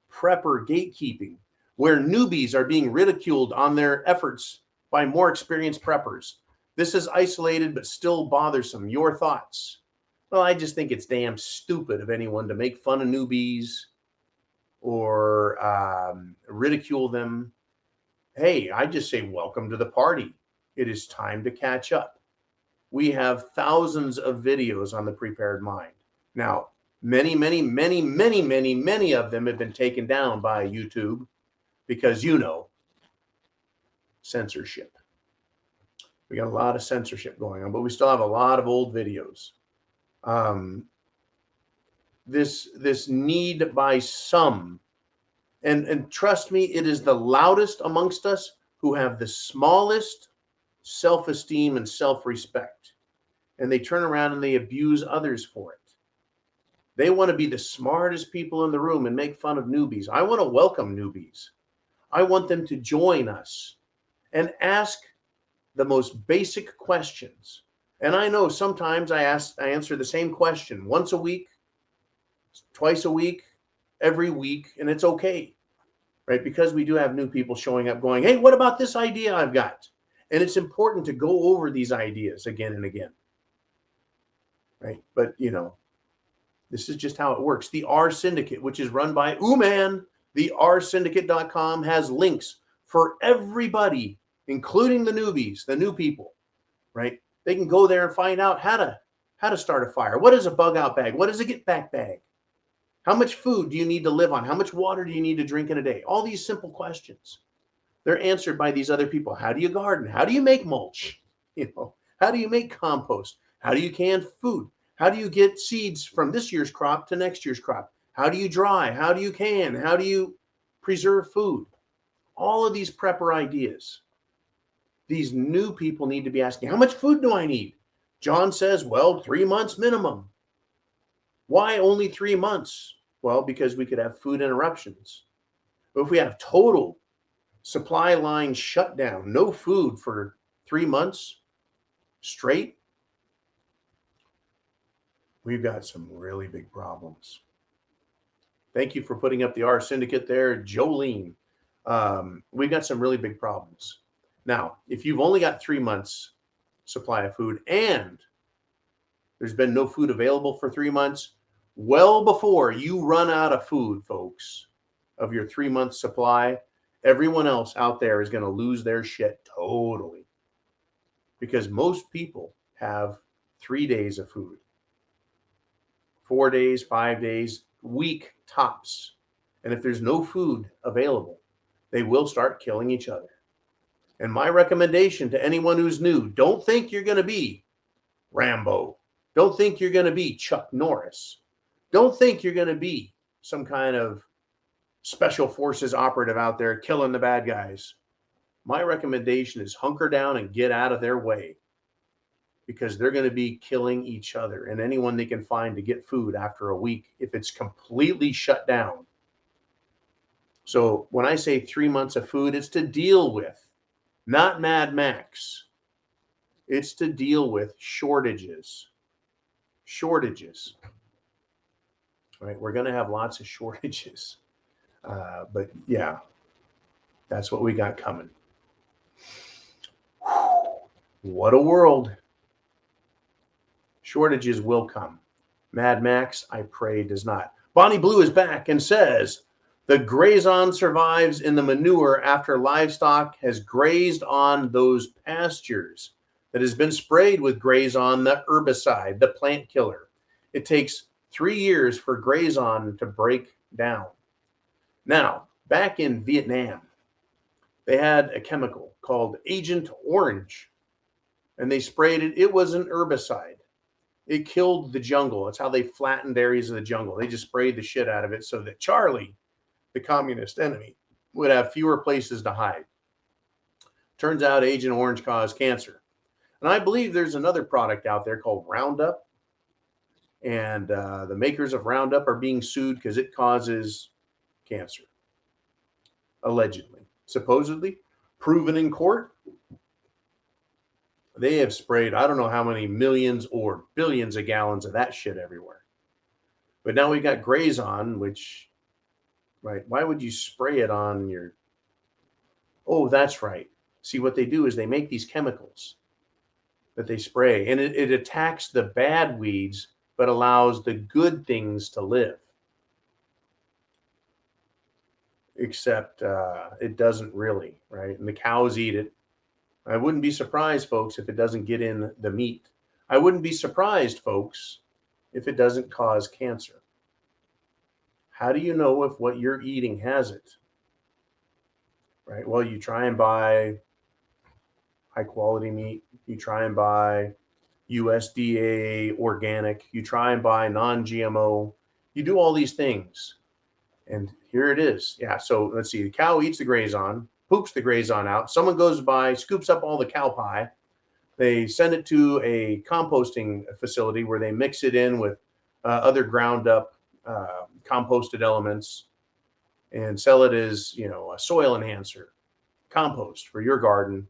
prepper gatekeeping, where newbies are being ridiculed on their efforts by more experienced preppers. This is isolated but still bothersome. Your thoughts? Well, I just think it's damn stupid of anyone to make fun of newbies or ridicule them. Hey, I just say welcome to the party. It is time to catch up. We have thousands of videos on the Prepared Mind. Now, many of them have been taken down by YouTube because, censorship. We got a lot of censorship going on, but we still have a lot of old videos. This need by some, and trust me, it is the loudest amongst us who have the smallest self-esteem and self-respect. And they turn around and they abuse others for it. They want to be the smartest people in the room and make fun of newbies. I want to welcome newbies. I want them to join us and ask the most basic questions. And I know sometimes I answer the same question once a week, twice a week, every week, and it's okay, right? Because we do have new people showing up going, hey, what about this idea I've got? And it's important to go over these ideas again and again, right? But, this is just how it works. The R Syndicate, which is run by Uman, the rsyndicate.com has links for everybody, including the newbies, the new people, right? They can go there and find out how to start a fire. What is a bug out bag? What is a get back bag? How much food do you need to live on? How much water do you need to drink in a day? All these simple questions. They're answered by these other people. How do you garden? How do you make mulch? How do you make compost? How do you can food? How do you get seeds from this year's crop to next year's crop? How do you dry? How do you can? How do you preserve food? All of these prepper ideas, these new people need to be asking, how much food do I need? John says, well, 3 months minimum. Why only 3 months? Well, because we could have food interruptions. But if we have total supply line shutdown, no food for 3 months straight, we've got some really big problems. Thank you for putting up the R Syndicate there, Jolene. We've got some really big problems. Now, if you've only got 3 months supply of food and there's been no food available for 3 months, well before you run out of food, folks, of your 3 month supply, everyone else out there is going to lose their shit totally. Because most people have 3 days of food, 4 days, 5 days, week tops. And if there's no food available, they will start killing each other. And my recommendation to anyone who's new, don't think you're going to be Rambo. Don't think you're going to be Chuck Norris. Don't think you're going to be some kind of special forces operative out there killing the bad guys. My recommendation is hunker down and get out of their way, because they're going to be killing each other and anyone they can find to get food after a week if it's completely shut down. So when I say 3 months of food, it's to deal with, not Mad Max. It's to deal with shortages. Shortages. Right? We're going to have lots of shortages. But yeah, that's what we got coming. What a world. Shortages will come. Mad Max, I pray, does not. Bonnie Blue is back and says, the grazon survives in the manure after livestock has grazed on those pastures that has been sprayed with grazon, the herbicide, the plant killer. It takes 3 years for grazon to break down. Now, back in Vietnam, they had a chemical called Agent Orange, and they sprayed it. It was an herbicide. It killed the jungle. That's how they flattened areas of the jungle. They just sprayed the shit out of it so that Charlie, the communist enemy, would have fewer places to hide. Turns out Agent Orange caused cancer. And I believe there's another product out there called Roundup. And the makers of Roundup are being sued because it causes cancer. Allegedly. Supposedly. Proven in court. They have sprayed, I don't know how many millions or billions of gallons of that shit everywhere. But now we got grazon, which, right, why would you spray it on your... Oh, that's right. See, what they do is they make these chemicals that they spray, and it attacks the bad weeds, but allows the good things to live. Except it doesn't really, right? And the cows eat it. I wouldn't be surprised, folks, if it doesn't get in the meat. I wouldn't be surprised, folks, if it doesn't cause cancer. How do you know if what you're eating has it? Right? Well, you try and buy high quality meat. You try and buy USDA organic. You try and buy non-GMO. You do all these things. And here it is. Yeah, so let's see. The cow eats the grazon, poops the grazon out. Someone goes by, scoops up all the cow pie. They send it to a composting facility where they mix it in with other ground up composted elements and sell it as, you know, a soil enhancer, compost for your garden.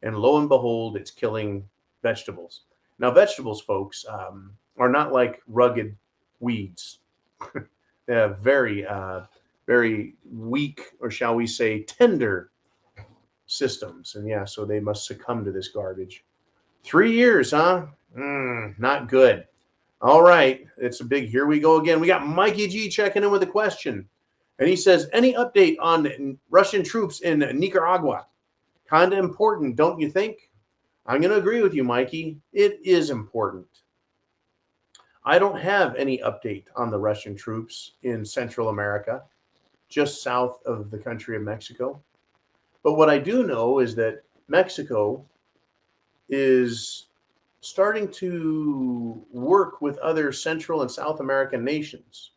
And lo and behold, it's killing vegetables. Now, vegetables, folks, are not like rugged weeds. They have very, very weak, or shall we say, tender systems. And yeah, so they must succumb to this garbage. 3 years, huh? Not good. All right. It's a big, here we go again. We got Mikey G checking in with a question. And he says, any update on Russian troops in Nicaragua? Kind of important, don't you think? I'm going to agree with you, Mikey. It is important. I don't have any update on the Russian troops in Central America, just south of the country of Mexico. But what I do know is that Mexico is starting to work with other Central and South American nations,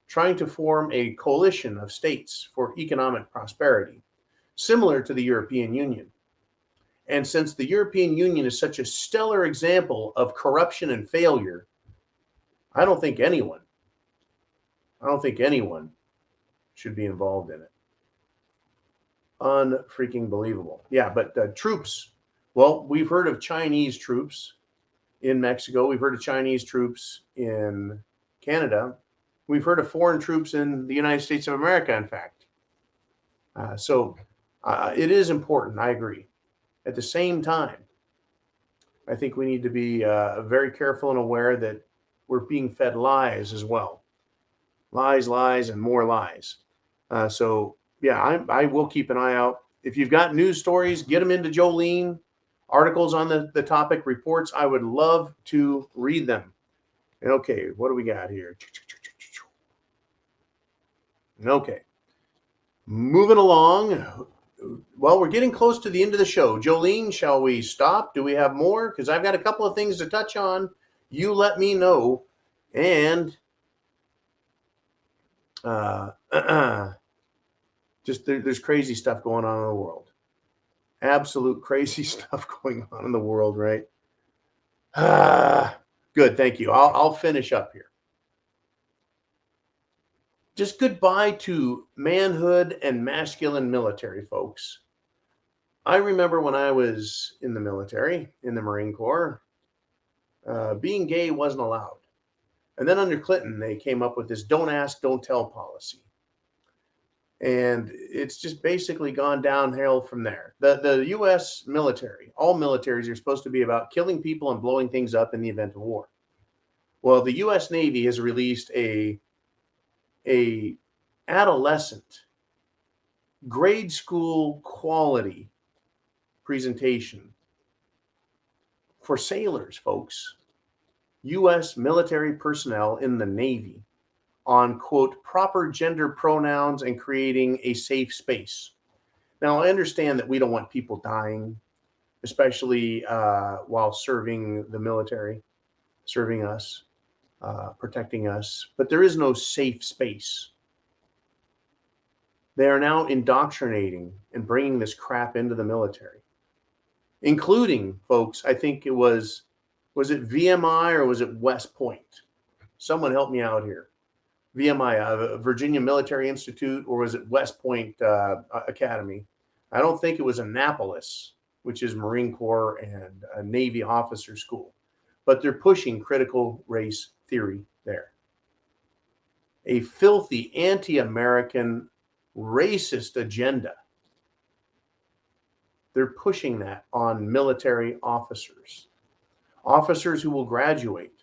trying to form a coalition of states for economic prosperity. similar to the European Union. And since the European Union is such a stellar example of corruption and failure, I don't think anyone should be involved in it. Unfreaking believable. Yeah, but troops. Well, we've heard of Chinese troops in Mexico. We've heard of Chinese troops in Canada. We've heard of foreign troops in the United States of America, in fact. So it is important. I agree. At the same time, I think we need to be very careful and aware that we're being fed lies as well. Lies, and more lies. So, yeah, I will keep an eye out. If you've got news stories, get them into Jolene. Articles on the topic, reports. I would love to read them. And okay, what do we got here? Okay. Moving along. Well, we're getting close to the end of the show. Jolene, shall we stop? Do we have more? Because I've got a couple of things to touch on. You let me know. And just there's crazy stuff going on in the world. Absolute crazy stuff going on in the world, right? Good, thank you. I'll finish up here. Just goodbye to manhood and masculine military, folks. I remember when I was in the military, in the Marine Corps, being gay wasn't allowed. And then under Clinton, they came up with this don't ask, don't tell policy. And it's just basically gone downhill from there. The U.S. military, all militaries are supposed to be about killing people and blowing things up in the event of war. Well, the U.S. Navy has released a adolescent grade school quality presentation for sailors, folks, U.S. military personnel in the Navy on, quote, proper gender pronouns and creating a safe space. Now, I understand that we don't want people dying, especially while serving the military, serving us, protecting us, but there is no safe space. They are now indoctrinating and bringing this crap into the military, including, folks, I think it was it VMI or was it West Point? Someone help me out here. VMI, Virginia Military Institute, or was it West Point Academy? I don't think it was Annapolis, which is Marine Corps and a Navy officer school, but they're pushing critical race theory there. A filthy anti-American racist agenda. They're pushing that on military officers who will graduate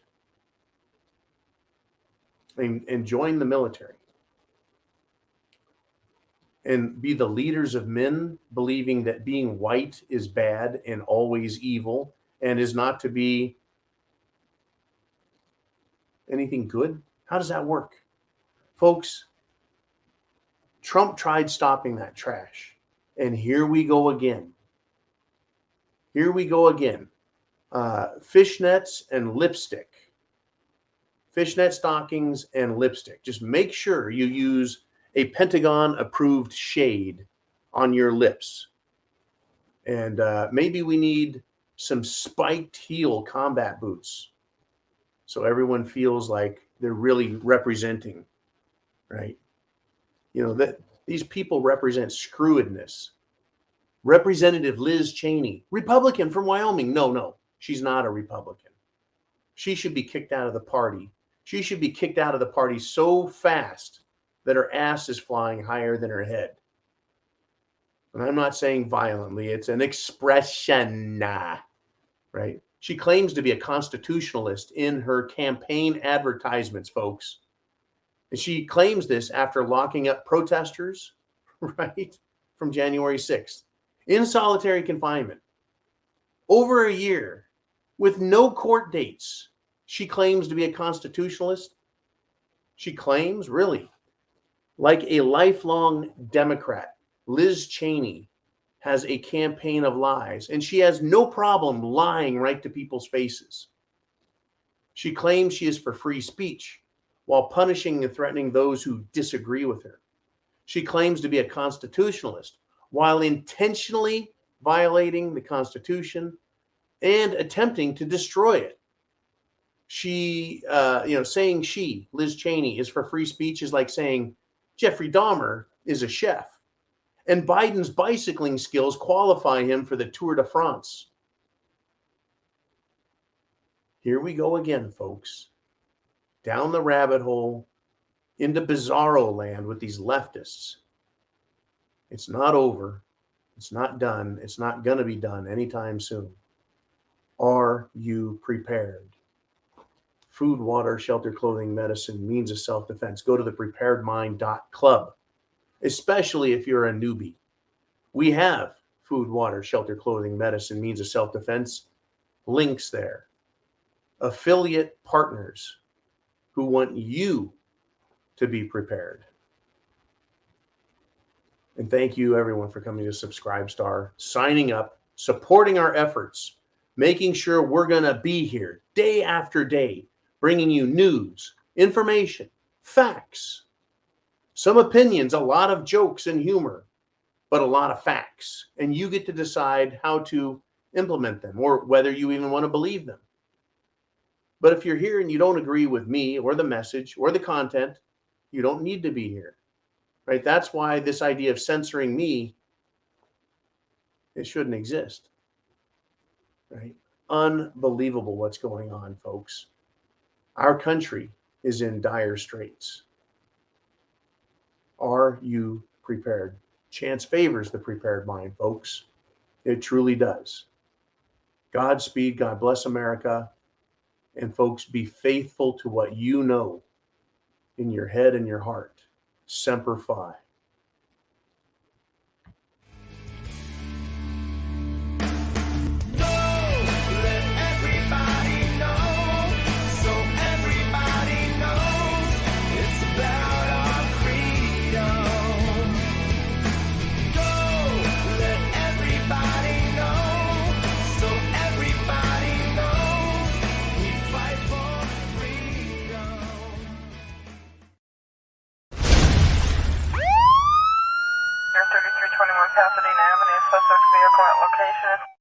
and join the military and be the leaders of men, believing that being white is bad and always evil and is not to be anything good. How does that work? Folks, Trump tried stopping that trash. And here we go again. Here we go again. Fishnets and lipstick. Fishnet stockings and lipstick. Just make sure you use a Pentagon-approved shade on your lips. And maybe we need some spiked heel combat boots so everyone feels like they're really representing, right? You know, that these people represent screwedness. Representative Liz Cheney, Republican from Wyoming. No, she's not a Republican. She should be kicked out of the party. She should be kicked out of the party so fast that her ass is flying higher than her head. And I'm not saying violently. It's an expression, right? She claims to be a constitutionalist in her campaign advertisements, folks. And she claims this after locking up protesters, right, from January 6th in solitary confinement. Over a year with no court dates. She claims to be a constitutionalist. She claims, really, like a lifelong Democrat, Liz Cheney has a campaign of lies, and she has no problem lying right to people's faces. She claims she is for free speech while punishing and threatening those who disagree with her. She claims to be a constitutionalist, while intentionally violating the Constitution and attempting to destroy it. She, saying Liz Cheney, is for free speech is like saying Jeffrey Dahmer is a chef. And Biden's bicycling skills qualify him for the Tour de France. Here we go again, folks. Down the rabbit hole, into bizarro land with these leftists. It's not over. It's not done. It's not going to be done anytime soon. Are you prepared? Food, water, shelter, clothing, medicine, means of self-defense. Go to thepreparedmind.club, especially if you're a newbie. We have food, water, shelter, clothing, medicine, means of self-defense. Links there. Affiliate partners who want you to be prepared. And thank you, everyone, for coming to Subscribestar, signing up, supporting our efforts, making sure we're going to be here day after day, bringing you news, information, facts, some opinions, a lot of jokes and humor, but a lot of facts. And you get to decide how to implement them or whether you even want to believe them. But if you're here and you don't agree with me or the message or the content, you don't need to be here, right? That's why this idea of censoring me, it shouldn't exist, right? Unbelievable what's going on, folks. Our country is in dire straits. Are you prepared? Chance favors the prepared mind, folks. It truly does. Godspeed. God bless America. And folks, be faithful to what you know in your head and your heart. Semper Fi. Pasadena Avenue, suspect's vehicle at location.